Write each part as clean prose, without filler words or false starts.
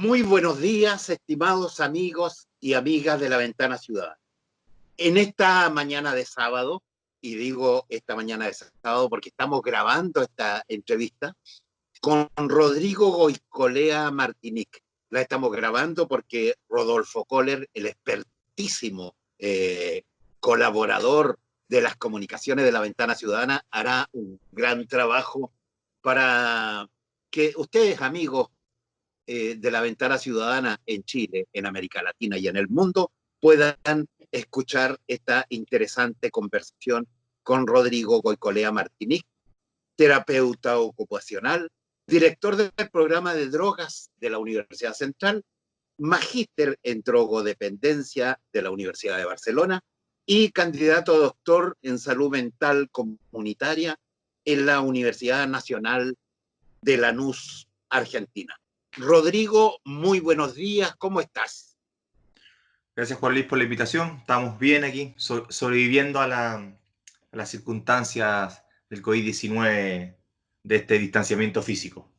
Muy buenos días, estimados amigos y amigas de La Ventana Ciudadana. En esta mañana de sábado, y digo esta mañana de sábado porque estamos grabando esta entrevista con Rodrigo Goicolea Martinic. La estamos grabando porque Rodolfo Kohler, el expertísimo colaborador de las comunicaciones de La Ventana Ciudadana, hará un gran trabajo para que ustedes, amigos, de La Ventana Ciudadana en Chile, en América Latina y en el mundo, puedan escuchar esta interesante conversación con Rodrigo Goicolea Martinic, terapeuta ocupacional, director del programa de drogas de la Universidad Central, magíster en drogodependencia de la Universidad de Barcelona y candidato a doctor en salud mental comunitaria en la Universidad Nacional de Lanús, Argentina. Rodrigo, muy buenos días, ¿cómo estás? Gracias, Juan Luis, por la invitación. Estamos bien aquí, sobreviviendo a las circunstancias del COVID-19, de este distanciamiento físico.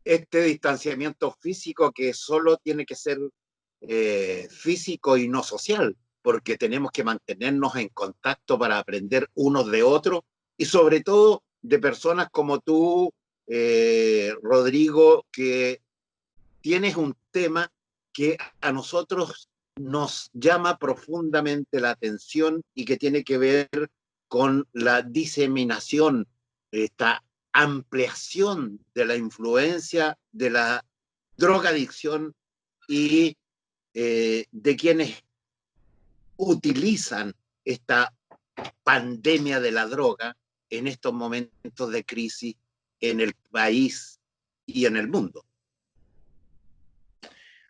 Este distanciamiento físico que solo tiene que ser físico y no social, porque tenemos que mantenernos en contacto para aprender unos de otros y sobre todo de personas como tú, Rodrigo, que tienes un tema que a nosotros nos llama profundamente la atención y que tiene que ver con la diseminación, esta ampliación de la influencia de la drogadicción y de quienes utilizan esta pandemia de la droga en estos momentos de crisis en el país y en el mundo.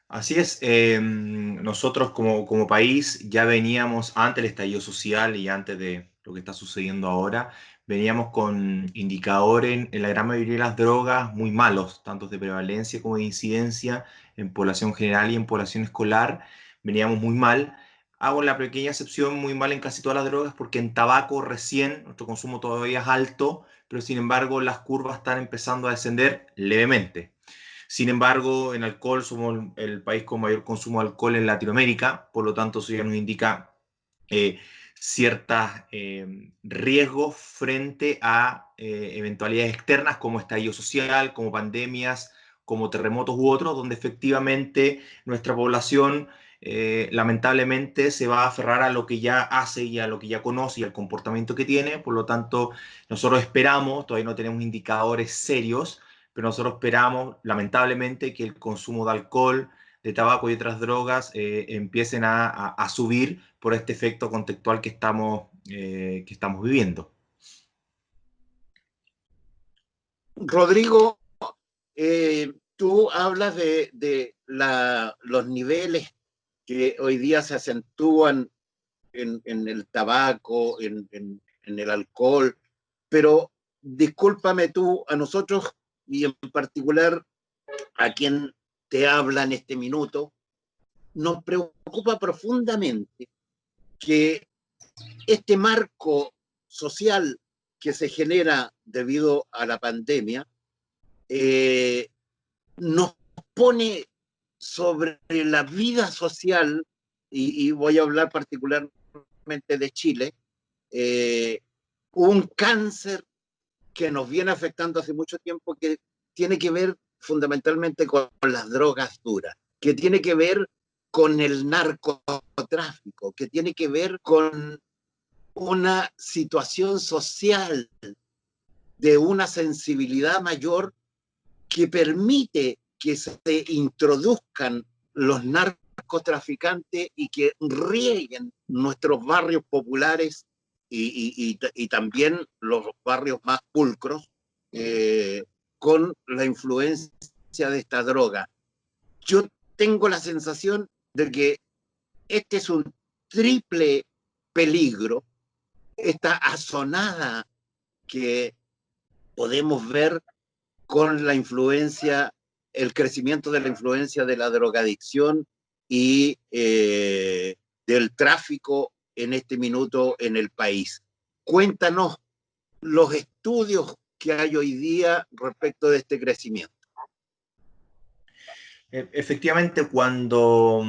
Así es, nosotros como país ya veníamos, antes del estallido social y antes de lo que está sucediendo ahora, veníamos con indicadores en la gran mayoría de las drogas muy malos, tanto de prevalencia como de incidencia en población general y en población escolar, veníamos muy mal. Hago la pequeña excepción muy mal en casi todas las drogas porque en tabaco recién nuestro consumo todavía es alto, pero sin embargo las curvas están empezando a descender levemente. Sin embargo, en alcohol somos el país con mayor consumo de alcohol en Latinoamérica, por lo tanto eso ya nos indica ciertos riesgos frente a eventualidades externas como estallido social, como pandemias, como terremotos u otros, donde efectivamente nuestra población lamentablemente se va a aferrar a lo que ya hace y a lo que ya conoce y al comportamiento que tiene. Por lo tanto, nosotros esperamos, todavía no tenemos indicadores serios, pero nosotros esperamos, lamentablemente, que el consumo de alcohol, de tabaco y otras drogas empiecen a subir por este efecto contextual que estamos viviendo. Rodrigo, tú hablas de los niveles que hoy día se acentúan en el tabaco, en el alcohol, pero discúlpame tú, a nosotros y en particular a quien te habla en este minuto, nos preocupa profundamente que este marco social que se genera debido a la pandemia eh, nos pone sobre la vida social, y voy a hablar particularmente de Chile, eh, un cáncer que nos viene afectando hace mucho tiempo, que tiene que ver fundamentalmente con las drogas duras, que tiene que ver con el narcotráfico, que tiene que ver con una situación social de una sensibilidad mayor que permite que se introduzcan los narcotraficantes y que rieguen nuestros barrios populares y también los barrios más pulcros con la influencia de esta droga. Yo tengo la sensación de que este es un triple peligro, esta azonada que podemos ver con la influencia, el crecimiento de la influencia de la drogadicción y del tráfico en este minuto en el país. Cuéntanos los estudios que hay hoy día respecto de este crecimiento. Efectivamente, cuando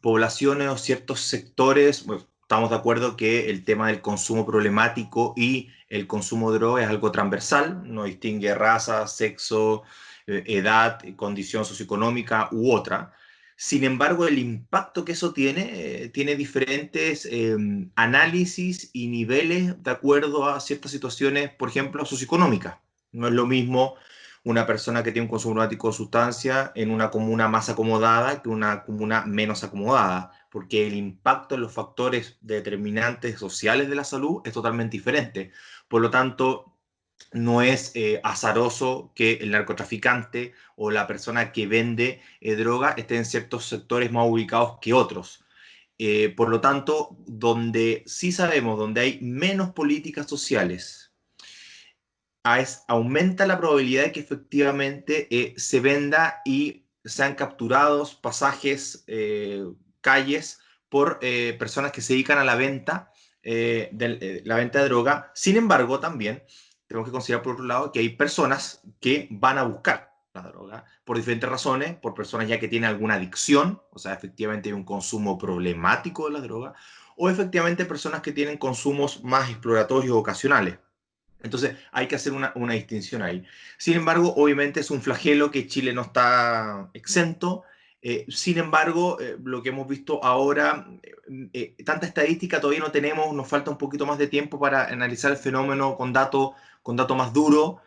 poblaciones o ciertos sectores, bueno, estamos de acuerdo que el tema del consumo problemático y el consumo de droga es algo transversal, no distingue raza, sexo, edad, condición socioeconómica u otra. Sin embargo, el impacto que eso tiene diferentes análisis y niveles de acuerdo a ciertas situaciones, por ejemplo, socioeconómicas. No es lo mismo una persona que tiene un consumo problemático de sustancia en una comuna más acomodada que una comuna menos acomodada, porque el impacto en los factores determinantes sociales de la salud es totalmente diferente. Por lo tanto, no es azaroso que el narcotraficante o la persona que vende droga esté en ciertos sectores más ubicados que otros. Por lo tanto, donde sí sabemos, donde hay menos políticas sociales, aumenta la probabilidad de que efectivamente se venda y sean capturados pasajes, calles, por personas que se dedican a la venta de droga. Sin embargo, también tenemos que considerar por otro lado que hay personas que van a buscar la droga por diferentes razones, por personas ya que tienen alguna adicción, o sea, efectivamente hay un consumo problemático de la droga, o efectivamente personas que tienen consumos más exploratorios ocasionales. Entonces hay que hacer una distinción ahí. Sin embargo, obviamente es un flagelo que Chile no está exento. Sin embargo, lo que hemos visto ahora, tanta estadística todavía no tenemos, nos falta un poquito más de tiempo para analizar el fenómeno con dato más duro,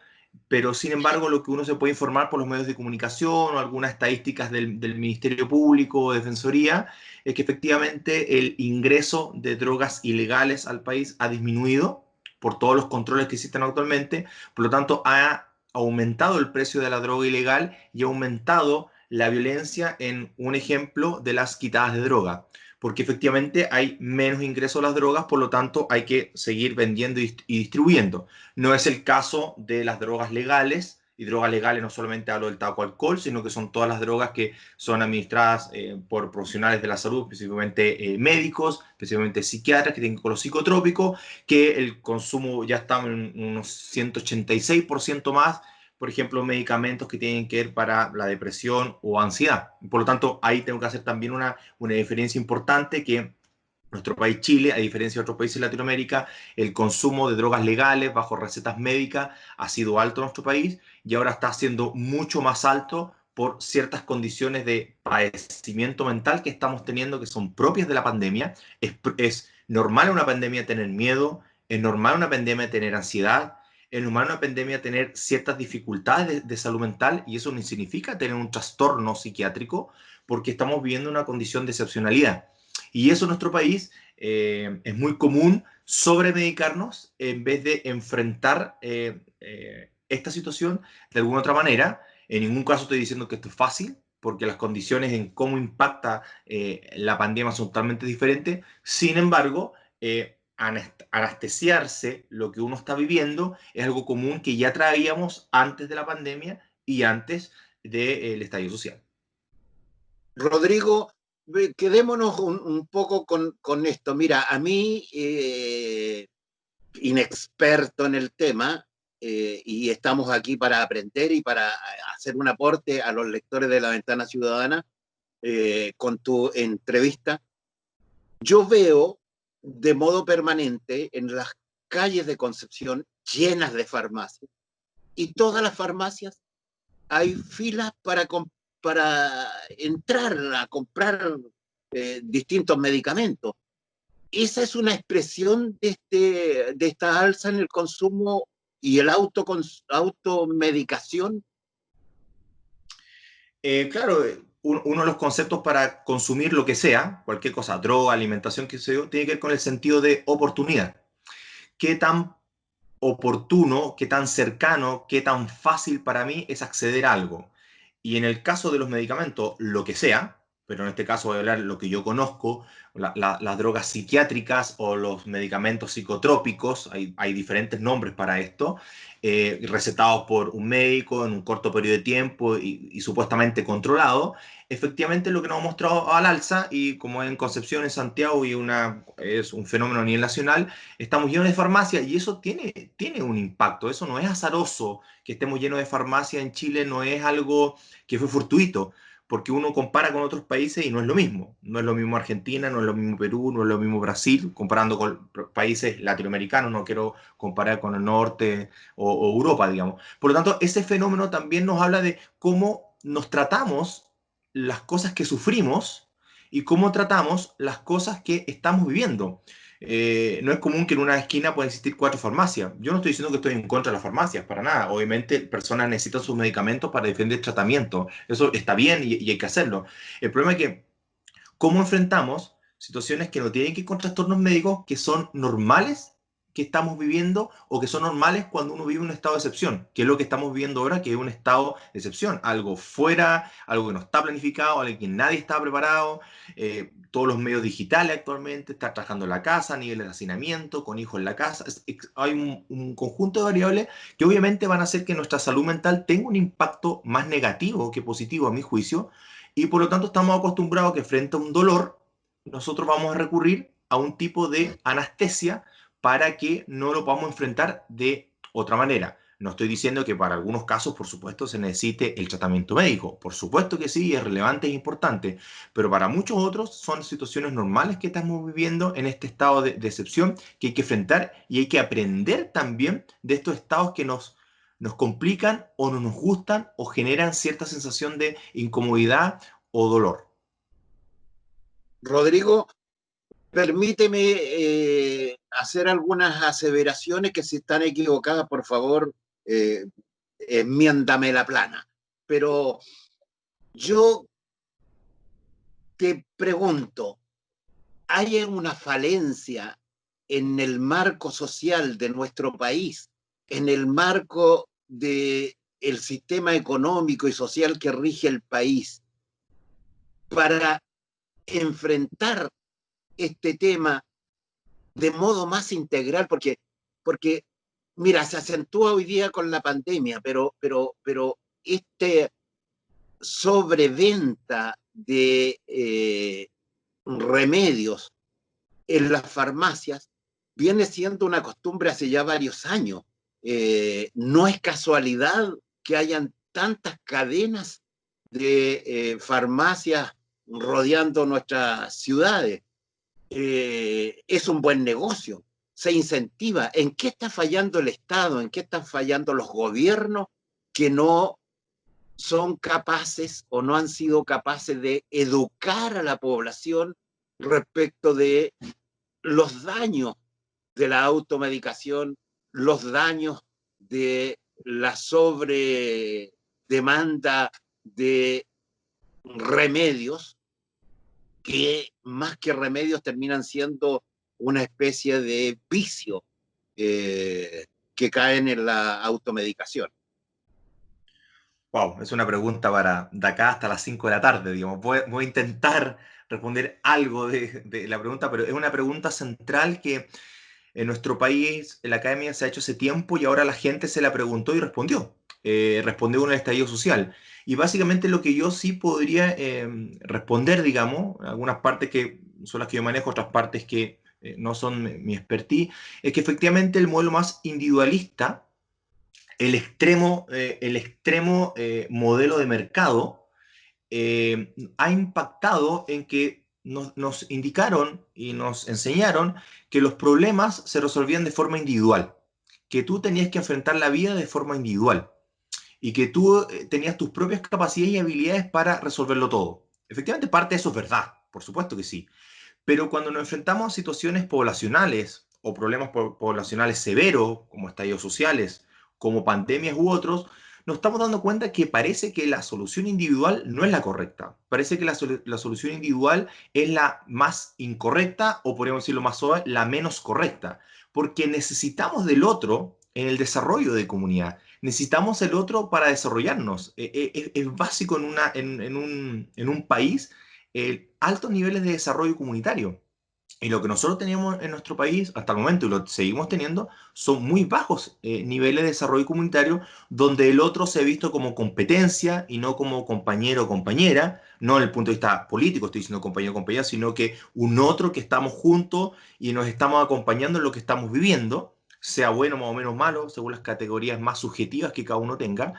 pero sin embargo lo que uno se puede informar por los medios de comunicación o algunas estadísticas del Ministerio Público o Defensoría es que efectivamente el ingreso de drogas ilegales al país ha disminuido por todos los controles que existen actualmente. Por lo tanto, ha aumentado el precio de la droga ilegal y ha aumentado la violencia en un ejemplo de las quitadas de droga, porque efectivamente hay menos ingreso a las drogas, por lo tanto hay que seguir vendiendo y distribuyendo. No es el caso de las drogas legales, y drogas legales no solamente hablo del tabaco alcohol, sino que son todas las drogas que son administradas por profesionales de la salud, específicamente médicos, específicamente psiquiatras que tienen con los psicotrópicos, que el consumo ya está en unos 186% más, por ejemplo, medicamentos que tienen que ver para la depresión o ansiedad. Por lo tanto, ahí tengo que hacer también una diferencia importante que nuestro país Chile, a diferencia de otros países de Latinoamérica, el consumo de drogas legales bajo recetas médicas ha sido alto en nuestro país y ahora está siendo mucho más alto por ciertas condiciones de padecimiento mental que estamos teniendo que son propias de la pandemia. Es normal en una pandemia tener miedo, es normal en una pandemia tener ansiedad, es normal en una pandemia tener ciertas dificultades de salud mental y eso no significa tener un trastorno psiquiátrico porque estamos viviendo una condición de excepcionalidad. Y eso en nuestro país es muy común sobremedicarnos en vez de enfrentar esta situación de alguna otra manera. En ningún caso estoy diciendo que esto es fácil, porque las condiciones en cómo impacta la pandemia son totalmente diferentes. Sin embargo, anestesiarse lo que uno está viviendo es algo común que ya traíamos antes de la pandemia y antes del estallido social. Rodrigo, quedémonos un poco con esto. Mira, a mí, inexperto en el tema, y estamos aquí para aprender y para hacer un aporte a los lectores de La Ventana Ciudadana, con tu entrevista, yo veo de modo permanente en las calles de Concepción llenas de farmacias, y todas las farmacias hay filas para entrar a comprar distintos medicamentos. Esa es una expresión de esta alza en el consumo y el automedicación. Claro, uno de los conceptos para consumir lo que sea, cualquier cosa, droga, alimentación, que sea, tiene que ver con el sentido de oportunidad. ¿Qué tan oportuno, qué tan cercano, qué tan fácil para mí es acceder a algo? Y en el caso de los medicamentos, lo que sea, pero en este caso voy a hablar de lo que yo conozco, las drogas psiquiátricas o los medicamentos psicotrópicos, hay diferentes nombres para esto, recetados por un médico en un corto periodo de tiempo y supuestamente controlado, efectivamente lo que nos ha mostrado al alza, y como en Concepción, en Santiago, es un fenómeno a nivel nacional, estamos llenos de farmacias y eso tiene un impacto, eso no es azaroso, que estemos llenos de farmacias en Chile no es algo que fue fortuito, porque uno compara con otros países y no es lo mismo. No es lo mismo Argentina, no es lo mismo Perú, no es lo mismo Brasil, comparando con países latinoamericanos, no quiero comparar con el norte o Europa, digamos. Por lo tanto, ese fenómeno también nos habla de cómo nos tratamos las cosas que sufrimos y cómo tratamos las cosas que estamos viviendo. No es común que en una esquina puedan existir 4 farmacias. Yo no estoy diciendo que estoy en contra de las farmacias, para nada. Obviamente, personas necesitan sus medicamentos para defender tratamiento. Eso está bien y hay que hacerlo. El problema es que, ¿cómo enfrentamos situaciones que no tienen que ir con trastornos médicos que son normales que estamos viviendo o que son normales cuando uno vive un estado de excepción, que es lo que estamos viviendo ahora, que es un estado de excepción, algo fuera, algo que no está planificado, algo que nadie está preparado, todos los medios digitales actualmente, estar trabajando en la casa, nivel de hacinamiento, con hijos en la casa, hay un conjunto de variables que obviamente van a hacer que nuestra salud mental tenga un impacto más negativo que positivo a mi juicio, y por lo tanto estamos acostumbrados a que frente a un dolor nosotros vamos a recurrir a un tipo de anestesia para que no lo podamos enfrentar de otra manera. No estoy diciendo que para algunos casos, por supuesto, se necesite el tratamiento médico. Por supuesto que sí, es relevante e importante, pero para muchos otros son situaciones normales que estamos viviendo en este estado de excepción que hay que enfrentar, y hay que aprender también de estos estados que nos complican o no nos gustan o generan cierta sensación de incomodidad o dolor. Rodrigo, permíteme hacer algunas aseveraciones que si están equivocadas, por favor, eh, enmiéndame la plana. Pero yo te pregunto, ¿hay una falencia en el marco social de nuestro país, en el marco del sistema económico y social que rige el país, para enfrentar este tema de modo más integral? Porque mira, se acentúa hoy día con la pandemia, pero este sobreventa de remedios en las farmacias viene siendo una costumbre hace ya varios años. No es casualidad que hayan tantas cadenas de farmacias rodeando nuestras ciudades. Es un buen negocio, se incentiva. ¿En qué está fallando el Estado? ¿En qué están fallando los gobiernos que no son capaces o no han sido capaces de educar a la población respecto de los daños de la automedicación, los daños de la sobredemanda de remedios, que más que remedios terminan siendo una especie de vicio que caen en la automedicación? Wow, es una pregunta para de acá hasta las 5 de la tarde, digamos. Voy a intentar responder algo de la pregunta, pero es una pregunta central que en nuestro país, en la academia, se ha hecho hace tiempo y ahora la gente se la preguntó y respondió. Respondió con el estallido social. Y básicamente lo que yo sí podría responder, digamos, algunas partes que son las que yo manejo, otras partes que no son mi expertise, es que efectivamente el modelo más individualista, el extremo modelo de mercado, ha impactado en que nos indicaron y nos enseñaron que los problemas se resolvían de forma individual, que tú tenías que enfrentar la vida de forma individual y que tú tenías tus propias capacidades y habilidades para resolverlo todo. Efectivamente, parte de eso es verdad, por supuesto que sí, pero cuando nos enfrentamos a situaciones poblacionales o problemas poblacionales severos, como estallidos sociales, como pandemias u otros, nos estamos dando cuenta que parece que la solución individual no es la correcta. Parece que la solución individual es la más incorrecta, o podríamos decirlo más suave, la menos correcta. Porque necesitamos del otro en el desarrollo de comunidad. Necesitamos el otro para desarrollarnos. Es básico en un país altos niveles de desarrollo comunitario. Y lo que nosotros teníamos en nuestro país hasta el momento, y lo seguimos teniendo, son muy bajos niveles de desarrollo comunitario, donde el otro se ha visto como competencia y no como compañero o compañera, no desde el punto de vista político, estoy diciendo compañero o compañera, sino que un otro que estamos juntos y nos estamos acompañando en lo que estamos viviendo, sea bueno más o menos malo, según las categorías más subjetivas que cada uno tenga.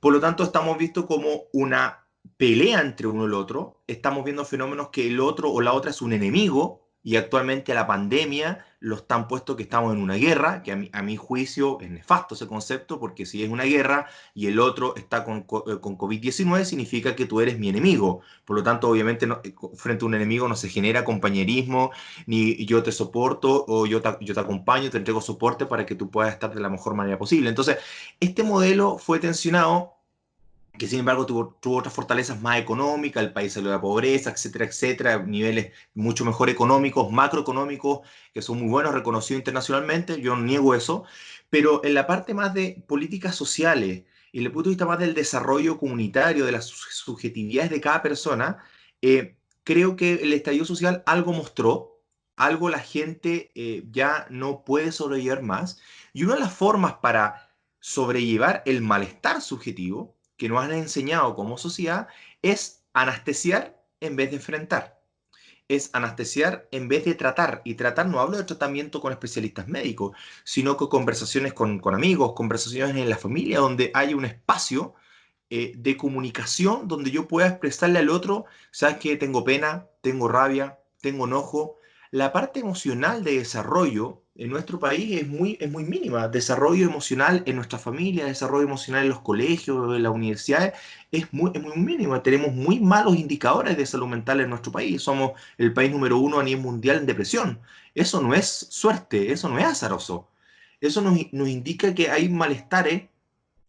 Por lo tanto, estamos visto como una pelea entre uno y el otro. Estamos viendo fenómenos que el otro o la otra es un enemigo. Y actualmente la pandemia lo están puesto que estamos en una guerra, que a mi juicio es nefasto ese concepto, porque si es una guerra y el otro está con COVID-19, significa que tú eres mi enemigo. Por lo tanto, obviamente, frente a un enemigo no se genera compañerismo, ni yo te soporto o yo te acompaño, te entrego soporte para que tú puedas estar de la mejor manera posible. Entonces, este modelo fue tensionado, que sin embargo tuvo otras fortalezas más económicas, el país salió de la pobreza, etcétera, etcétera, niveles mucho mejor económicos, macroeconómicos, que son muy buenos, reconocidos internacionalmente, yo no niego eso, pero en la parte más de políticas sociales y en el punto de vista más del desarrollo comunitario, de las subjetividades de cada persona, creo que el estallido social algo mostró, algo la gente ya no puede sobrellevar más, y una de las formas para sobrellevar el malestar subjetivo que nos han enseñado como sociedad es anestesiar en vez de enfrentar. Es anestesiar en vez de tratar. Y tratar no hablo de tratamiento con especialistas médicos, sino con conversaciones con amigos, conversaciones en la familia, donde hay un espacio de comunicación donde yo pueda expresarle al otro, sabes que tengo pena, tengo rabia, tengo enojo. La parte emocional de desarrollo en nuestro país es muy mínima. Desarrollo emocional en nuestra familia, desarrollo emocional en los colegios, en las universidades, es muy mínima. Tenemos muy malos indicadores de salud mental en nuestro país. Somos el país número uno a nivel mundial en depresión. Eso no es suerte, eso no es azaroso. Eso nos indica que hay malestares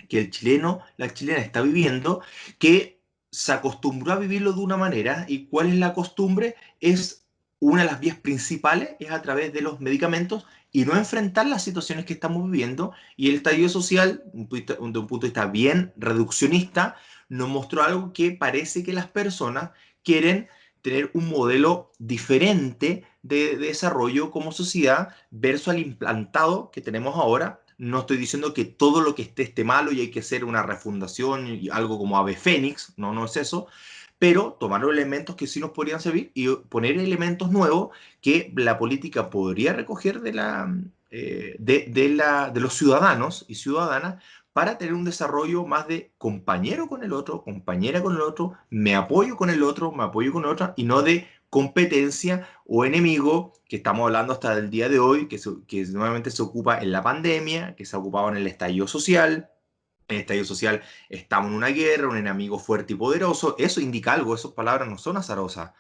que el chileno, la chilena está viviendo, que se acostumbró a vivirlo de una manera. ¿Y cuál es la costumbre? Es una de las vías principales, es a través de los medicamentos y no enfrentar las situaciones que estamos viviendo. Y el estallido social, de un punto de vista bien reduccionista, nos mostró algo que parece que las personas quieren tener un modelo diferente de desarrollo como sociedad versus al implantado que tenemos ahora. No estoy diciendo que todo lo que esté malo y hay que hacer una refundación y algo como ave fénix, no, no es eso, pero tomar los elementos que sí nos podrían servir y poner elementos nuevos que la política podría recoger de los ciudadanos y ciudadanas para tener un desarrollo más de compañero con el otro, compañera con el otro, me apoyo con el otro, me apoyo con el otro, y no de competencia o enemigo, que estamos hablando hasta el día de hoy, que nuevamente se ocupa en la pandemia, que se ha ocupado en el estallido social. En el estallido social estamos en una guerra, un enemigo fuerte y poderoso. Eso indica algo, esas palabras no son azarosas.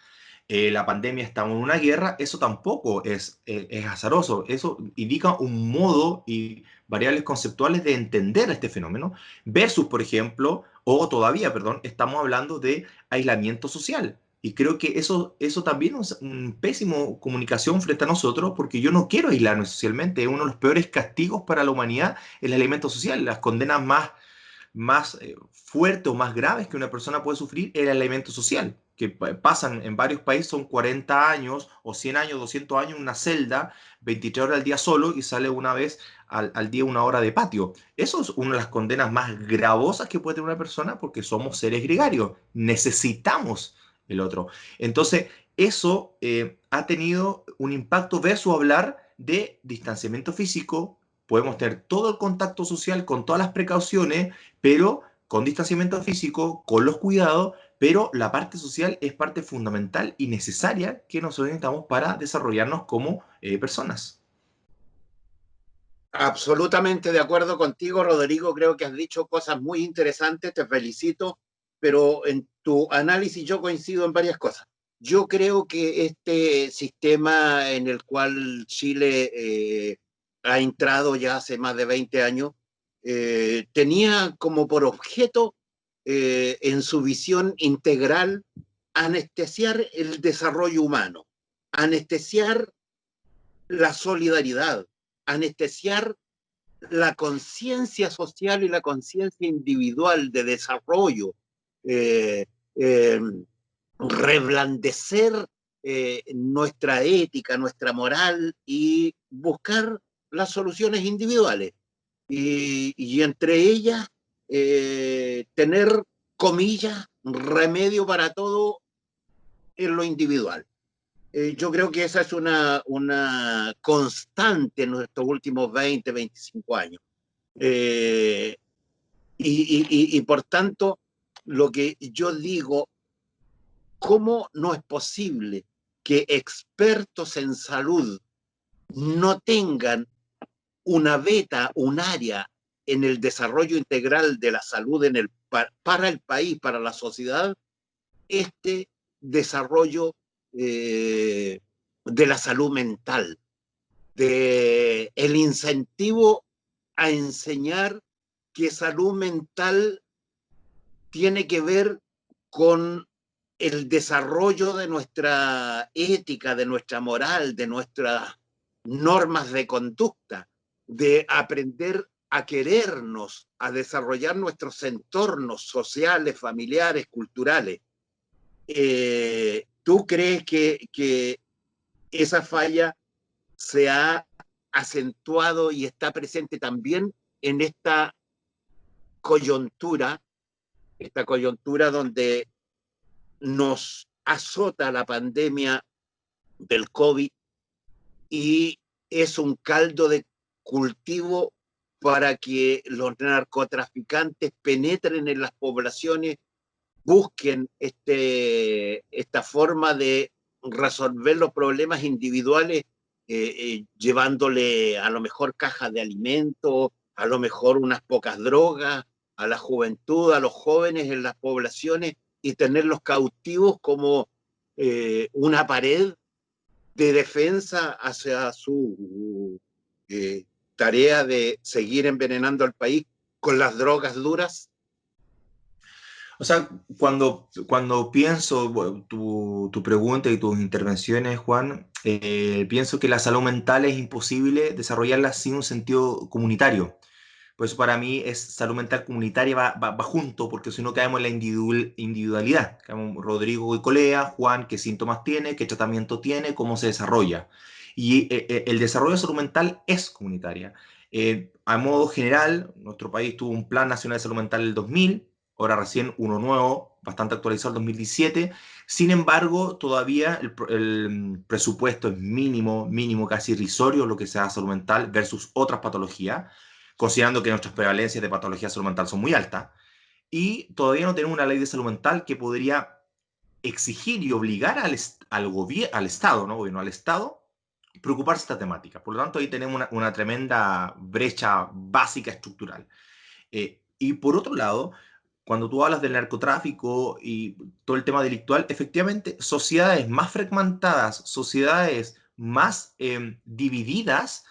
La pandemia, estamos en una guerra, eso tampoco es azaroso. Eso indica un modo y variables conceptuales de entender este fenómeno, versus, por ejemplo, o todavía, perdón, estamos hablando de aislamiento social. Y creo que eso también es un pésimo comunicación frente a nosotros, porque yo no quiero aislarme socialmente. Es uno de los peores castigos para la humanidad el aislamiento social. Las condenas más fuertes o más graves que una persona puede sufrir es el aislamiento social, que pasan en varios países, son 40 años o 100 años, 200 años en una celda, 23 horas al día solo y sale una vez al día una hora de patio. Eso es una de las condenas más gravosas que puede tener una persona porque somos seres gregarios, necesitamos el otro. Entonces, eso ha tenido un impacto versus hablar de distanciamiento físico. Podemos tener todo el contacto social con todas las precauciones, pero con distanciamiento físico, con los cuidados, pero la parte social es parte fundamental y necesaria que nosotros necesitamos para desarrollarnos como personas. Absolutamente de acuerdo contigo, Rodrigo. Creo que has dicho cosas muy interesantes, te felicito, pero en tu análisis yo coincido en varias cosas. Yo creo que este sistema en el cual Chile ha entrado ya hace más de 20 años tenía como por objeto en su visión integral anestesiar el desarrollo humano, anestesiar la solidaridad, anestesiar la conciencia social y la conciencia individual de desarrollo. Eh, eh, reblandecer nuestra ética, nuestra moral y buscar las soluciones individuales. Y entre ellas, tener, comillas, remedio para todo en lo individual. Yo creo que esa es una constante en nuestros últimos 20, 25 años. Eh, y por tanto, lo que yo digo, ¿cómo no es posible que expertos en salud no tengan una beta, un área en el desarrollo integral de la salud para el país, para la sociedad, este desarrollo de la salud mental, de el incentivo a enseñar que salud mental tiene que ver con el desarrollo de nuestra ética, de nuestra moral, de nuestras normas de conducta, de aprender a querernos, a desarrollar nuestros entornos sociales, familiares, culturales. ¿Tú crees que esa falla se ha acentuado y está presente también en esta coyuntura donde nos azota la pandemia del COVID y es un caldo de cultivo para que los narcotraficantes penetren en las poblaciones, busquen esta forma de resolver los problemas individuales, llevándole a lo mejor cajas de alimentos, a lo mejor unas pocas drogas, a la juventud, a los jóvenes en las poblaciones y tenerlos cautivos como una pared de defensa hacia su tarea de seguir envenenando al país con las drogas duras? O sea, cuando pienso bueno, tu pregunta y tus intervenciones, Juan, pienso que la salud mental es imposible desarrollarla sin un sentido comunitario. Por eso para mí es salud mental comunitaria va junto, porque si no caemos en la individualidad. Caemos Rodrigo y Colea, Juan, qué síntomas tiene, qué tratamiento tiene, cómo se desarrolla. Y el desarrollo de salud mental es comunitaria. A modo general, nuestro país tuvo un Plan Nacional de Salud Mental en el 2000, ahora recién uno nuevo, bastante actualizado, el 2017. Sin embargo, todavía el presupuesto es mínimo, mínimo, casi irrisorio lo que se da a salud mental versus otras patologías, considerando que nuestras prevalencias de patología de salud mental son muy altas, y todavía no tenemos una ley de salud mental que podría exigir y obligar al Estado, ¿no? Bueno, al Estado, preocuparse de esta temática. Por lo tanto, ahí tenemos una tremenda brecha básica estructural. Y por otro lado, cuando tú hablas del narcotráfico y todo el tema delictual, efectivamente, sociedades más fragmentadas, sociedades más divididas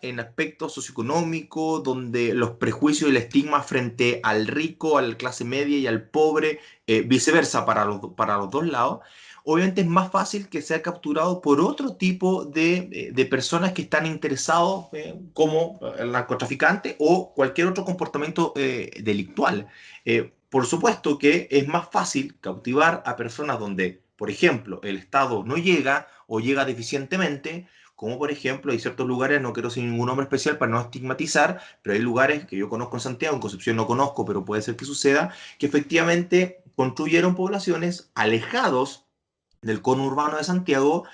en aspectos socioeconómicos, donde los prejuicios y el estigma frente al rico, a la clase media y al pobre, viceversa para los dos lados, obviamente es más fácil que sea capturado por otro tipo de personas que están interesados, como el narcotraficante o cualquier otro comportamiento delictual. Por supuesto que es más fácil cautivar a personas donde, por ejemplo, el Estado no llega o llega deficientemente, como por ejemplo hay ciertos lugares, no quiero decir ningún nombre especial para no estigmatizar, pero hay lugares que yo conozco en Santiago, en Concepción no conozco, pero puede ser que suceda, que efectivamente construyeron poblaciones alejados del conurbano de Santiago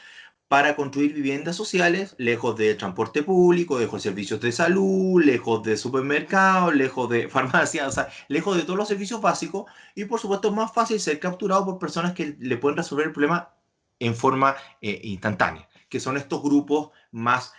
para construir viviendas sociales lejos de transporte público, lejos de servicios de salud, lejos de supermercados, lejos de farmacias, o sea, lejos de todos los servicios básicos, y por supuesto es más fácil ser capturado por personas que le pueden resolver el problema en forma instantánea, que son estos grupos más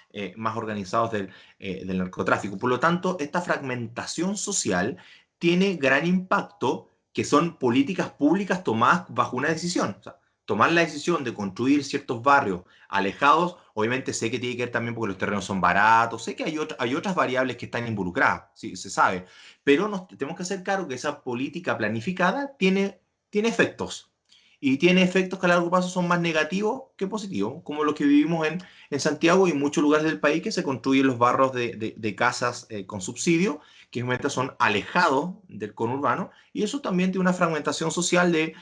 organizados del narcotráfico. Por lo tanto, esta fragmentación social tiene gran impacto, que son políticas públicas tomadas bajo una decisión. O sea, tomar la decisión de construir ciertos barrios alejados, obviamente sé que tiene que ver también porque los terrenos son baratos, sé que hay otras variables que están involucradas, sí, se sabe, pero nos tenemos que hacer claro que esa política planificada tiene efectos. Y tiene efectos que a largo plazo son más negativos que positivos, como los que vivimos en Santiago y en muchos lugares del país, que se construyen los barrios de casas con subsidio, que obviamente son alejados del conurbano, y eso también tiene una fragmentación social de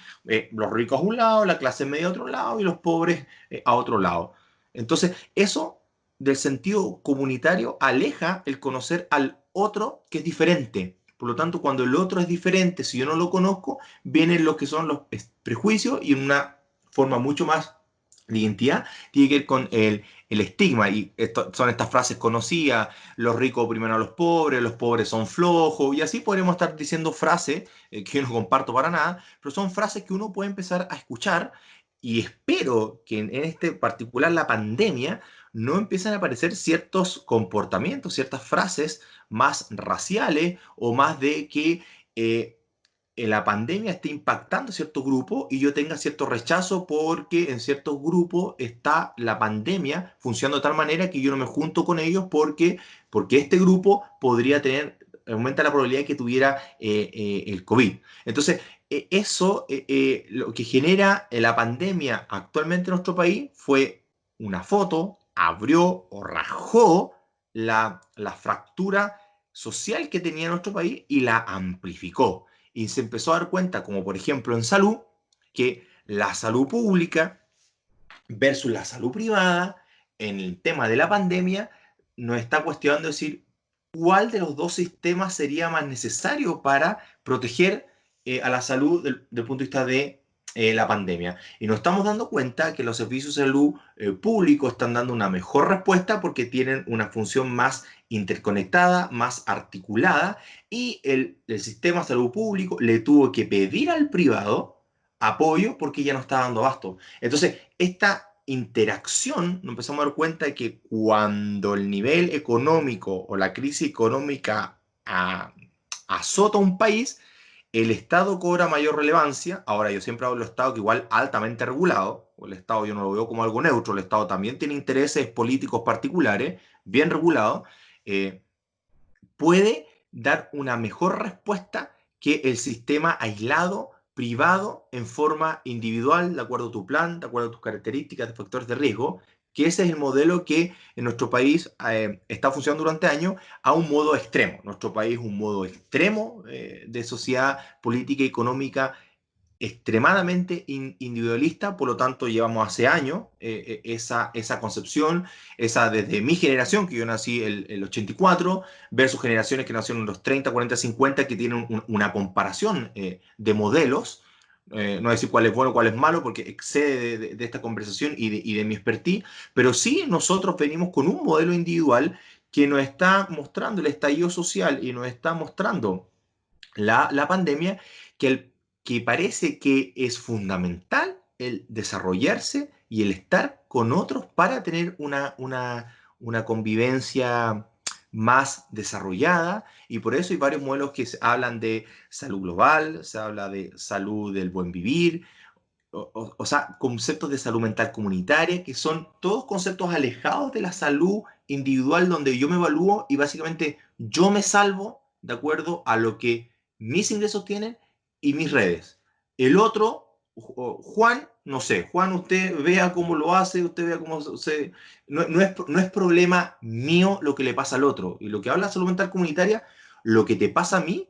los ricos a un lado, la clase media a otro lado y los pobres a otro lado. Entonces, eso del sentido comunitario aleja el conocer al otro que es diferente. Por lo tanto, cuando el otro es diferente, si yo no lo conozco, vienen lo que son los prejuicios y una forma mucho más de identidad tiene que ver con el estigma. Y son estas frases conocidas: los ricos oprimen a los pobres son flojos, y así podríamos estar diciendo frases que yo no comparto para nada, pero son frases que uno puede empezar a escuchar, y espero que en este particular la pandemia no empiezan a aparecer ciertos comportamientos, ciertas frases más raciales o más de que la pandemia esté impactando a cierto grupo y yo tenga cierto rechazo porque en ciertos grupos está la pandemia funcionando de tal manera que yo no me junto con ellos porque este grupo podría tener, aumenta la probabilidad de que tuviera el COVID. Entonces, eso lo que genera la pandemia actualmente en nuestro país fue una foto, abrió o rajó la fractura social que tenía nuestro país y la amplificó. Y se empezó a dar cuenta, como por ejemplo en salud, que la salud pública versus la salud privada en el tema de la pandemia nos está cuestionando decir cuál de los dos sistemas sería más necesario para proteger a la salud del punto de vista de la pandemia. Y nos estamos dando cuenta que los servicios de salud públicos están dando una mejor respuesta porque tienen una función más interconectada, más articulada, y el sistema de salud público le tuvo que pedir al privado apoyo porque ya no está dando abasto. Entonces, esta interacción, nos empezamos a dar cuenta de que cuando el nivel económico o la crisis económica azota un país, el Estado cobra mayor relevancia. Ahora, yo siempre hablo del Estado que igual altamente regulado, o el Estado yo no lo veo como algo neutro, el Estado también tiene intereses políticos particulares, bien regulados, eh, puede dar una mejor respuesta que el sistema aislado, privado, en forma individual, de acuerdo a tu plan, de acuerdo a tus características, de factores de riesgo, que ese es el modelo que en nuestro país está funcionando durante años a un modo extremo. Nuestro país es un modo extremo de sociedad política y económica extremadamente individualista, por lo tanto llevamos hace años esa concepción, esa desde mi generación, que yo nací el 84, versus generaciones que nacieron en los 30, 40, 50, que tienen una comparación de modelos, no decir cuál es bueno, cuál es malo, porque excede de esta conversación y de mi expertise, pero sí nosotros venimos con un modelo individual que nos está mostrando el estallido social y nos está mostrando la pandemia, que parece que es fundamental el desarrollarse y el estar con otros para tener una convivencia más desarrollada, y por eso hay varios modelos que hablan de salud global, se habla de salud del buen vivir, o sea, conceptos de salud mental comunitaria, que son todos conceptos alejados de la salud individual, donde yo me evalúo y básicamente yo me salvo de acuerdo a lo que mis ingresos tienen y mis redes. El otro, Juan, no sé, Juan, usted vea cómo lo hace, usted vea cómo se... No es problema mío lo que le pasa al otro. Y lo que habla de salud mental comunitaria, lo que te pasa a mí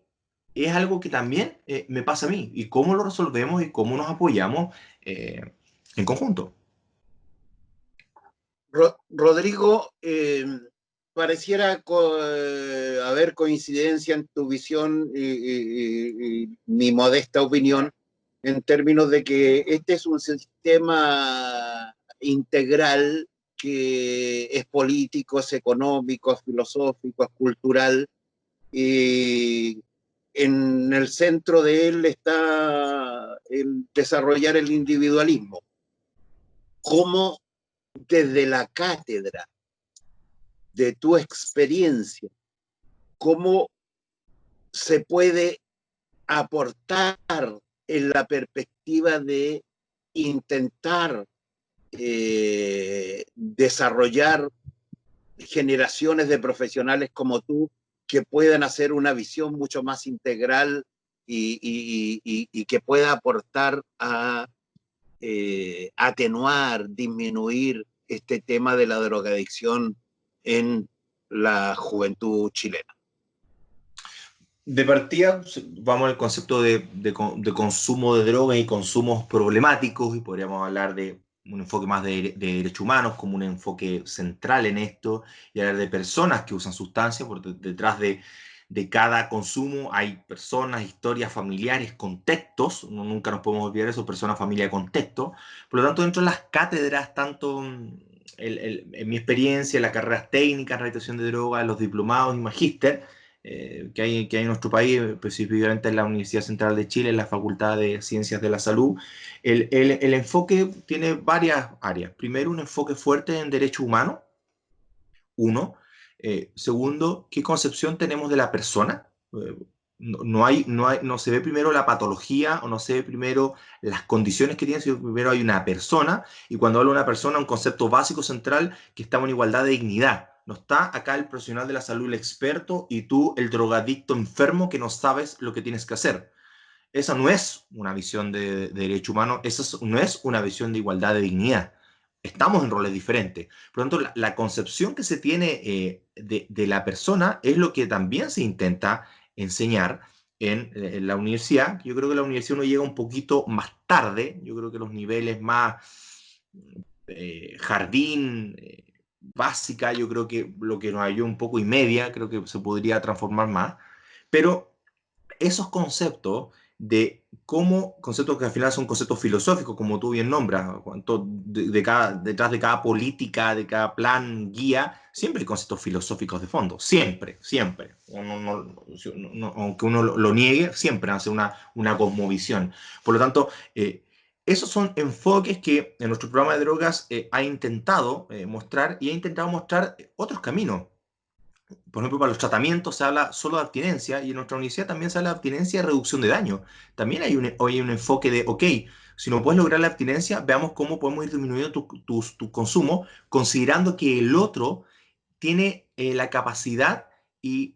es algo que también me pasa a mí, y cómo lo resolvemos y cómo nos apoyamos en conjunto. Rodrigo, pareciera haber coincidencia en tu visión y mi modesta opinión en términos de que este es un sistema integral que es político, es económico, es filosófico, es cultural, y en el centro de él está el desarrollar el individualismo. ¿Cómo desde la cátedra de tu experiencia, cómo se puede aportar en la perspectiva de intentar desarrollar generaciones de profesionales como tú que puedan hacer una visión mucho más integral y que pueda aportar a atenuar, disminuir este tema de la drogadicción en la juventud chilena? De partida, vamos al concepto de consumo de drogas y consumos problemáticos, y podríamos hablar de un enfoque más de derechos humanos como un enfoque central en esto, y hablar de personas que usan sustancias, porque detrás de cada consumo hay personas, historias familiares, contextos, nunca nos podemos olvidar eso, personas, familia, contexto. Por lo tanto, dentro de las cátedras, tanto en mi experiencia, en las carreras técnicas, en rehabilitación de drogas, los diplomados y magíster, que hay en nuestro país, específicamente en la Universidad Central de Chile, en la Facultad de Ciencias de la Salud. El enfoque tiene varias áreas. Primero, un enfoque fuerte en derechos humanos, uno. Segundo, ¿qué concepción tenemos de la persona? No se ve primero la patología o no se ve primero las condiciones que tiene, sino primero hay una persona, y cuando hablo de una persona, un concepto básico central, que estamos en igualdad de dignidad. No está acá el profesional de la salud, el experto, y tú, el drogadicto enfermo que no sabes lo que tienes que hacer. Esa no es una visión de derecho humano, no es una visión de igualdad de dignidad. Estamos en roles diferentes. Por lo tanto, la concepción que se tiene de la persona es lo que también se intenta enseñar en la universidad. Yo creo que la universidad uno llega un poquito más tarde. Yo creo que los niveles más jardín, básica, yo creo que lo que nos ayuda un poco y media, creo que se podría transformar más. Pero esos conceptos conceptos que al final son conceptos filosóficos, como tú bien nombras, detrás de cada política, de cada plan, guía, siempre hay conceptos filosóficos de fondo, siempre, siempre. Aunque uno lo niegue, siempre hace una cosmovisión. Por lo tanto, esos son enfoques que en nuestro programa de drogas ha intentado mostrar, y ha intentado mostrar otros caminos. Por ejemplo, para los tratamientos se habla solo de abstinencia, y en nuestra universidad también se habla de abstinencia y reducción de daño. También hoy hay un enfoque de, ok, si no puedes lograr la abstinencia, veamos cómo podemos ir disminuyendo tu consumo, considerando que el otro tiene la capacidad y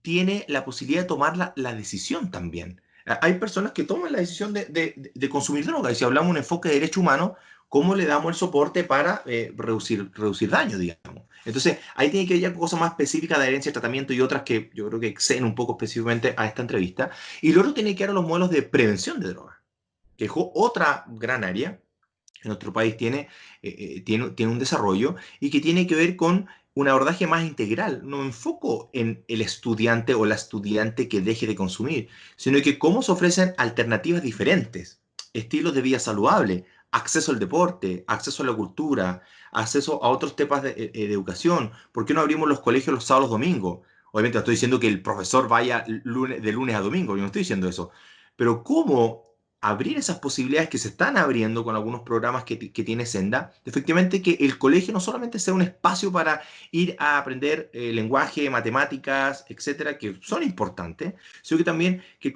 tiene la posibilidad de tomar la decisión también. Hay personas que toman la decisión de consumir droga, y si hablamos de un enfoque de derecho humano, ¿cómo le damos el soporte para reducir daño, digamos? Entonces, ahí tiene que haber cosas más específicas de adherencia al tratamiento y otras que yo creo que exceden un poco específicamente a esta entrevista. Y luego tiene que haber los modelos de prevención de drogas, que es otra gran área que nuestro país tiene un desarrollo, y que tiene que ver con un abordaje más integral. No me enfoco en el estudiante o la estudiante que deje de consumir, sino que cómo se ofrecen alternativas diferentes, estilos de vida saludable, acceso al deporte, acceso a la cultura, acceso a otros temas de educación. ¿Por qué no abrimos los colegios los sábados, domingos? Obviamente no estoy diciendo que el profesor vaya de lunes a domingo, yo no estoy diciendo eso. Pero ¿cómo abrir esas posibilidades que se están abriendo con algunos programas que tiene Senda? Efectivamente, que el colegio no solamente sea un espacio para ir a aprender lenguaje, matemáticas, etcétera, que son importantes, sino que también que el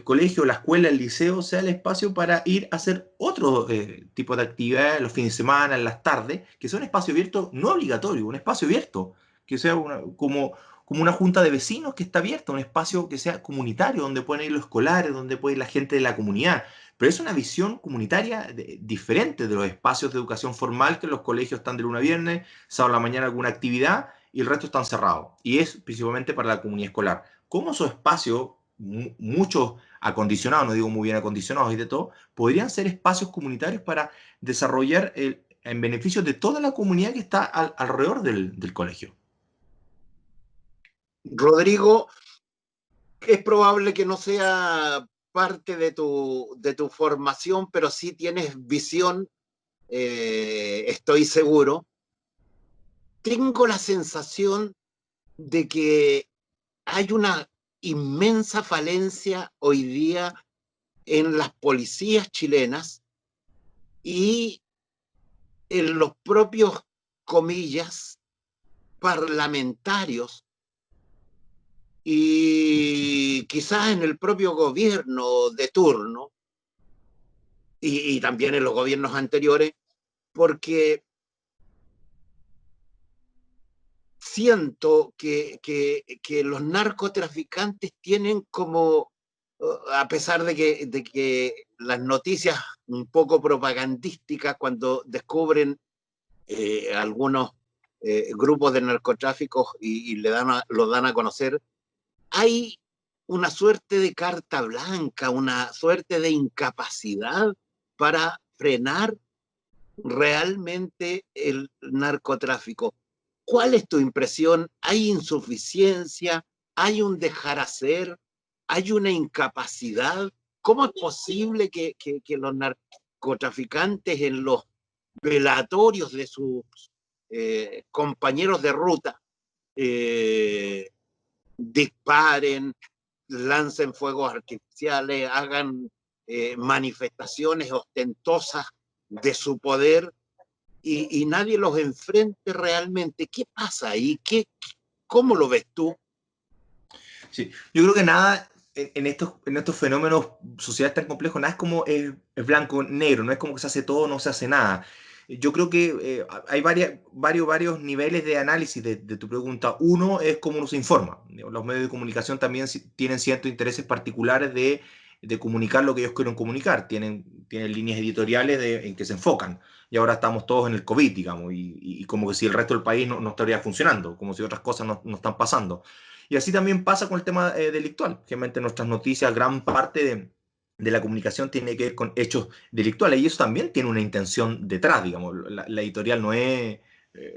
colegio, la escuela, el liceo sea el espacio para ir a hacer otro tipo de actividades los fines de semana, en las tardes, que sea un espacio abierto, no obligatorio, un espacio abierto, que sea como una junta de vecinos que está abierta, un espacio que sea comunitario, donde pueden ir los escolares, donde puede ir la gente de la comunidad. Pero es una visión comunitaria diferente de los espacios de educación formal, que en los colegios están de lunes a viernes, sábado a la mañana alguna actividad, y el resto están cerrados. Y es principalmente para la comunidad escolar. ¿Cómo esos espacios, muchos acondicionados, no digo muy bien acondicionados y de todo, podrían ser espacios comunitarios para desarrollar en beneficio de toda la comunidad que está alrededor del colegio? Rodrigo, es probable que no sea parte de tu formación, pero sí tienes visión, estoy seguro. Tengo la sensación de que hay una inmensa falencia hoy día en las policías chilenas y en los propios, comillas, parlamentarios, y quizás en el propio gobierno de turno, y también en los gobiernos anteriores, porque siento que los narcotraficantes tienen como, a pesar de que las noticias un poco propagandísticas, cuando descubren algunos grupos de narcotráficos y lo dan a conocer, hay una suerte de carta blanca, una suerte de incapacidad para frenar realmente el narcotráfico. ¿Cuál es tu impresión? ¿Hay insuficiencia? ¿Hay un dejar hacer? ¿Hay una incapacidad? ¿Cómo es posible que los narcotraficantes en los velatorios de sus compañeros de ruta eh, disparen, lancen fuegos artificiales, hagan manifestaciones ostentosas de su poder y nadie los enfrente realmente? ¿Qué pasa ahí? ¿Cómo lo ves tú? Sí, yo creo que nada en estos fenómenos sociales tan complejos, nada es como es blanco negro, no es como que se hace todo o no se hace nada. Yo creo que hay varios niveles de análisis de tu pregunta. Uno es cómo uno se informa. Los medios de comunicación también tienen ciertos intereses particulares de comunicar lo que ellos quieren comunicar. Tienen líneas editoriales en que se enfocan. Y ahora estamos todos en el COVID, digamos, y como que si el resto del país no estaría funcionando, como si otras cosas no están pasando. Y así también pasa con el tema delictual. Generalmente nuestras noticias, gran parte de la comunicación tiene que ver con hechos delictuales y eso también tiene una intención detrás, digamos. La editorial no es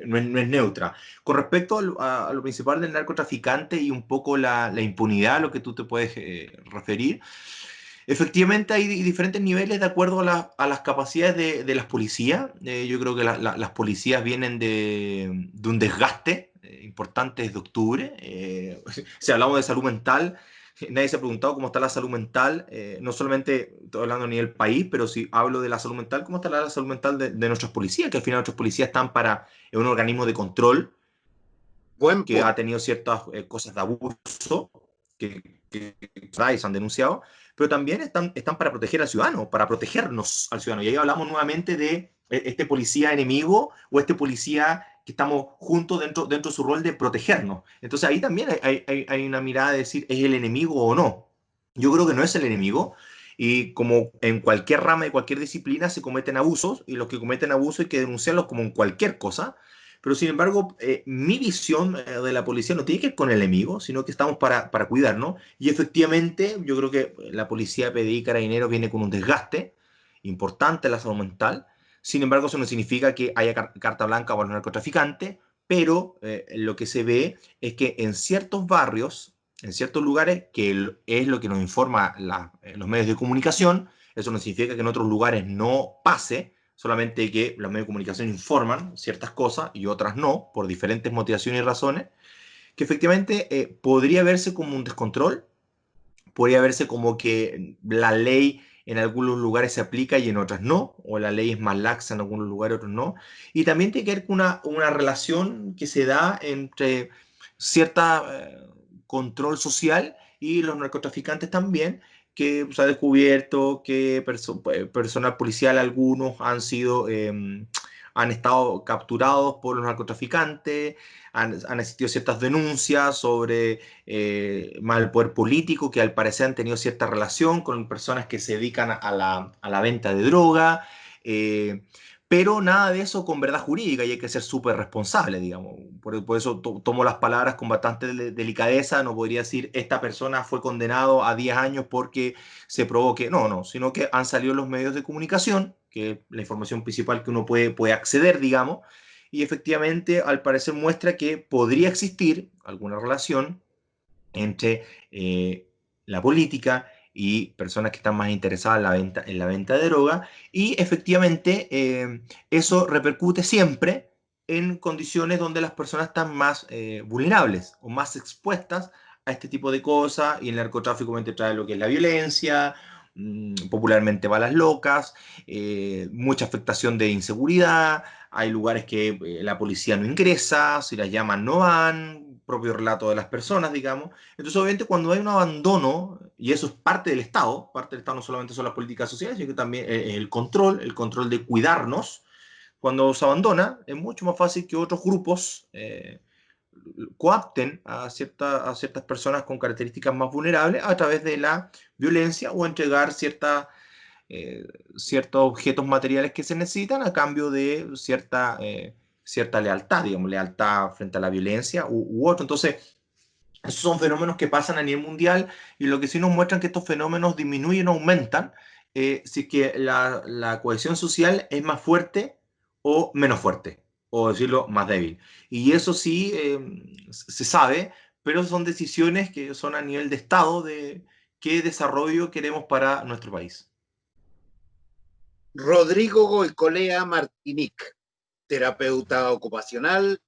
neutra. Con respecto a lo principal del narcotraficante y un poco la impunidad a lo que tú te puedes referir, efectivamente hay diferentes niveles de acuerdo a las capacidades de las policías. Yo creo que las policías vienen de un desgaste importante desde octubre. Si hablamos de salud mental, nadie se ha preguntado cómo está la salud mental. No solamente estoy hablando a nivel país, pero si hablo de la salud mental, ¿cómo está la salud mental de nuestras policías? Que al final nuestras policías están para un organismo de control Buen que ha punto. tenido ciertas cosas de abuso que se han denunciado, pero también están para proteger al ciudadano, para protegernos al ciudadano. Y ahí hablamos nuevamente de este policía enemigo o este policía que estamos juntos dentro de su rol de protegernos. Entonces ahí también hay una mirada de decir, ¿es el enemigo o no? Yo creo que no es el enemigo. Y como en cualquier rama de cualquier disciplina se cometen abusos, y los que cometen abusos hay que denunciarlos como en cualquier cosa. Pero sin embargo, mi visión de la policía no tiene que ver con el enemigo, sino que estamos para cuidarnos. Y efectivamente, yo creo que la policía, PDI, Carabineros viene con un desgaste importante en la salud mental. Sin embargo, eso no significa que haya carta blanca para los narcotraficantes, pero lo que se ve es que en ciertos barrios, en ciertos lugares, que es lo que nos informa los medios de comunicación, eso no significa que en otros lugares no pase, solamente que los medios de comunicación informan ciertas cosas y otras no, por diferentes motivaciones y razones, que efectivamente podría verse como un descontrol, podría verse como que la ley en algunos lugares se aplica y en otras no, o la ley es más laxa en algunos lugares, otros no. Y también tiene que ver con una relación que se da entre cierta control social y los narcotraficantes también, que se ha descubierto que personal policial algunos han estado capturados por los narcotraficantes, han existido ciertas denuncias sobre mal poder político que al parecer han tenido cierta relación con personas que se dedican a la venta de droga, eh, pero nada de eso con verdad jurídica y hay que ser súper responsable, digamos. Por eso tomo las palabras con bastante delicadeza, no podría decir esta persona fue condenado a 10 años porque se probó que no, sino que han salido los medios de comunicación, que es la información principal que uno puede acceder, digamos, y efectivamente al parecer muestra que podría existir alguna relación entre la política y personas que están más interesadas en la venta de droga y efectivamente eso repercute siempre en condiciones donde las personas están más vulnerables o más expuestas a este tipo de cosas y el narcotráfico trae lo que es la violencia, popularmente balas locas, mucha afectación de inseguridad, hay lugares que la policía no ingresa, si las llaman no van, propio relato de las personas, digamos. Entonces, obviamente, cuando hay un abandono, y eso es parte del Estado no solamente son las políticas sociales, sino que también es el control de cuidarnos, cuando se abandona, es mucho más fácil que otros grupos coapten a ciertas personas con características más vulnerables a través de la violencia o entregar eh, ciertos objetos materiales que se necesitan a cambio de cierta lealtad, digamos, lealtad frente a la violencia u otro. Entonces, Esos son fenómenos que pasan a nivel mundial y lo que sí nos muestran que estos fenómenos disminuyen o aumentan si es que la cohesión social es más fuerte o menos fuerte, o decirlo más débil. Y eso sí se sabe, pero son decisiones que son a nivel de Estado de qué desarrollo queremos para nuestro país. Rodrigo Goicolea Martinic, terapeuta ocupacional,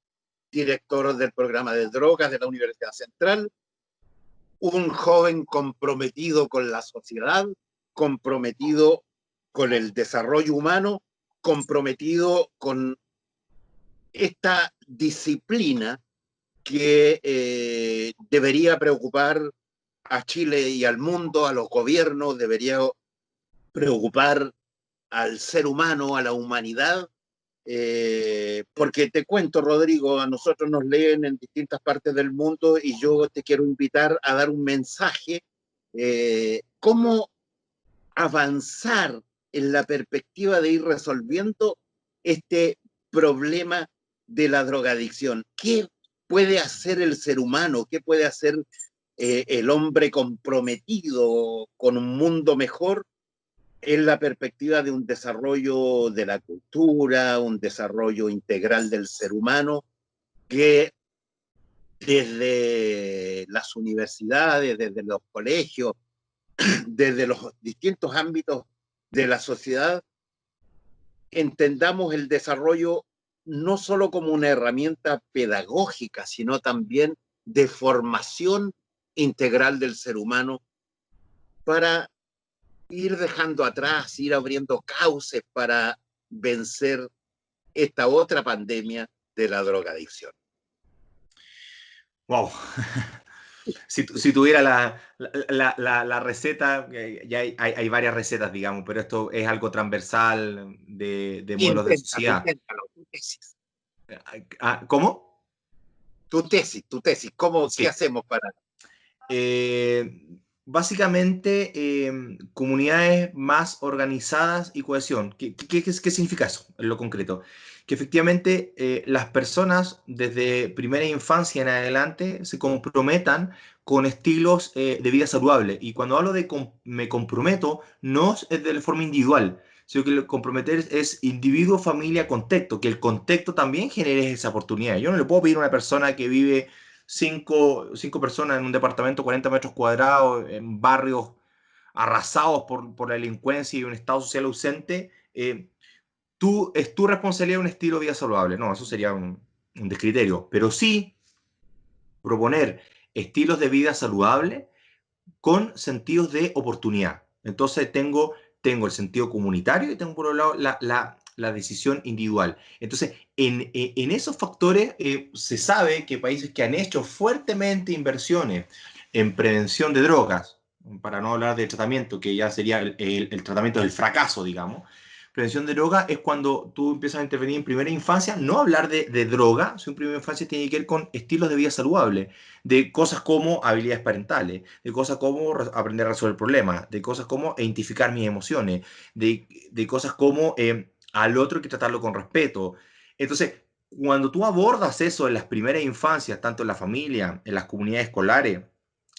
director del programa de drogas de la Universidad Central, un joven comprometido con la sociedad, comprometido con el desarrollo humano, comprometido con esta disciplina que debería preocupar a Chile y al mundo, a los gobiernos, debería preocupar al ser humano, a la humanidad, porque te cuento, Rodrigo, a nosotros nos leen en distintas partes del mundo y yo te quiero invitar a dar un mensaje, cómo avanzar en la perspectiva de ir resolviendo este problema de la drogadicción. ¿Qué puede hacer el ser humano? ¿Qué puede hacer el hombre comprometido con un mundo mejor en la perspectiva de un desarrollo de la cultura, un desarrollo integral del ser humano, que desde las universidades, desde los colegios, desde los distintos ámbitos de la sociedad, entendamos el desarrollo no solo como una herramienta pedagógica, sino también de formación integral del ser humano para ir dejando atrás, ir abriendo cauces para vencer esta otra pandemia de la drogadicción. Wow. Si tuviera la receta, ya hay varias recetas, digamos, pero esto es algo transversal de modelos de Inténtalo, sociedad. inténtalo, tu tesis, ¿Cómo? tu tesis, ¿cómo, qué Sí. hacemos para? Básicamente, comunidades más organizadas y cohesión. ¿Qué significa eso en lo concreto? Que efectivamente las personas desde primera infancia en adelante se comprometan con estilos de vida saludable. Y cuando hablo de me comprometo, no es de forma individual, sino que comprometer es individuo, familia, contexto, que el contexto también genere esa oportunidad. Yo no le puedo pedir a una persona que vive cinco personas en un departamento 40 metros cuadrados, en barrios arrasados por la delincuencia y un estado social ausente, es tu responsabilidad un estilo de vida saludable. No, eso sería un descriterio. Pero sí proponer estilos de vida saludable con sentidos de oportunidad. Entonces tengo el sentido comunitario y tengo por un lado la decisión individual. Entonces, en esos factores se sabe que países que han hecho fuertemente inversiones en prevención de drogas, para no hablar de tratamiento, que ya sería el tratamiento del fracaso, digamos, prevención de droga es cuando tú empiezas a intervenir en primera infancia, no hablar de droga, sino en primera infancia tiene que ver con estilos de vida saludable, de cosas como habilidades parentales, de cosas como aprender a resolver problemas, de cosas como identificar mis emociones, de cosas como al otro hay que tratarlo con respeto. Entonces, cuando tú abordas eso en las primeras infancias, tanto en la familia, en las comunidades escolares,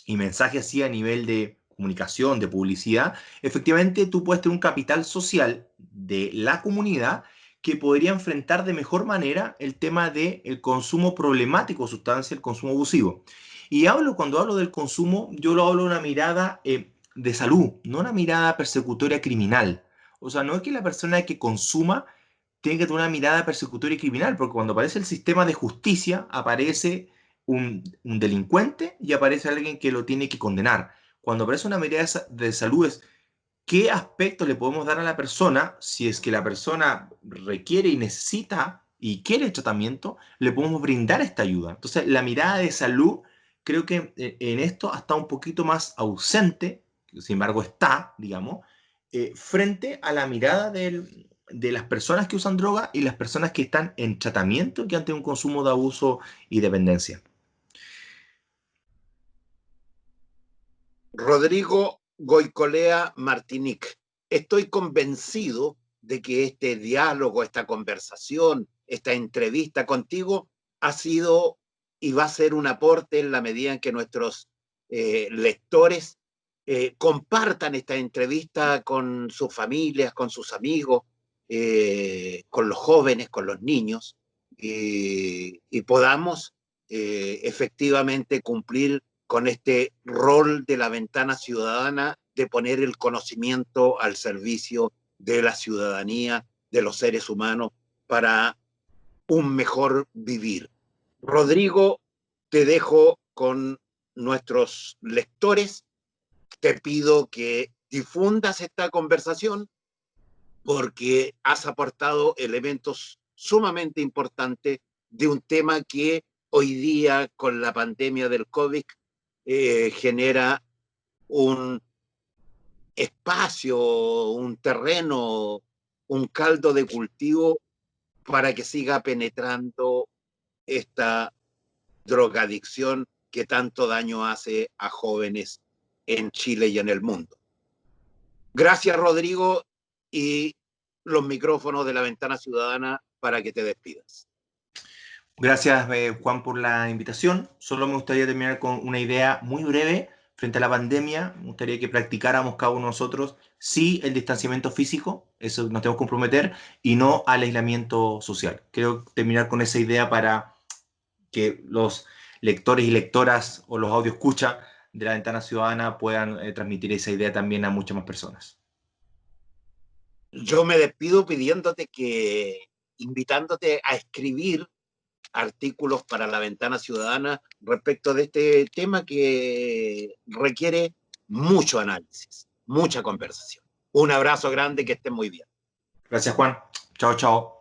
y mensajes así a nivel de comunicación, de publicidad, efectivamente tú puedes tener un capital social de la comunidad que podría enfrentar de mejor manera el tema del consumo problemático de sustancias, el consumo abusivo. Y cuando hablo del consumo, yo lo hablo de una mirada de salud, no una mirada persecutoria criminal. O sea, no es que la persona que consuma tiene que tener una mirada persecutoria y criminal, porque cuando aparece el sistema de justicia, aparece un delincuente y aparece alguien que lo tiene que condenar. Cuando aparece una mirada de salud es qué aspecto le podemos dar a la persona si es que la persona requiere y necesita y quiere tratamiento, le podemos brindar esta ayuda. Entonces, la mirada de salud creo que en esto está un poquito más ausente, sin embargo está, digamos, frente a la mirada de las personas que usan droga y las personas que están en tratamiento y que han tenido un consumo de abuso y dependencia. Rodrigo Goicolea Martinic. Estoy convencido de que este diálogo, esta conversación, esta entrevista contigo ha sido y va a ser un aporte en la medida en que nuestros lectores compartan esta entrevista con sus familias, con sus amigos, con los jóvenes, con los niños, y podamos efectivamente cumplir con este rol de la ventana ciudadana de poner el conocimiento al servicio de la ciudadanía, de los seres humanos, para un mejor vivir. Rodrigo, te dejo con nuestros lectores. Te pido que difundas esta conversación porque has aportado elementos sumamente importantes de un tema que hoy día con la pandemia del COVID genera un espacio, un terreno, un caldo de cultivo para que siga penetrando esta drogadicción que tanto daño hace a jóvenes en Chile y en el mundo. Gracias, Rodrigo, y los micrófonos de la Ventana Ciudadana para que te despidas. Gracias, Juan, por la invitación. Solo me gustaría terminar con una idea muy breve frente a la pandemia. Me gustaría que practicáramos cada uno de nosotros, sí, el distanciamiento físico, eso nos tenemos que comprometer, y no al aislamiento social. Quiero terminar con esa idea para que los lectores y lectoras o los audio escucha de la Ventana Ciudadana puedan transmitir esa idea también a muchas más personas. Yo me despido pidiéndote que, invitándote a escribir artículos para la Ventana Ciudadana respecto de este tema que requiere mucho análisis, mucha conversación. Un abrazo grande, que estén muy bien. Gracias, Juan. Chao, chao.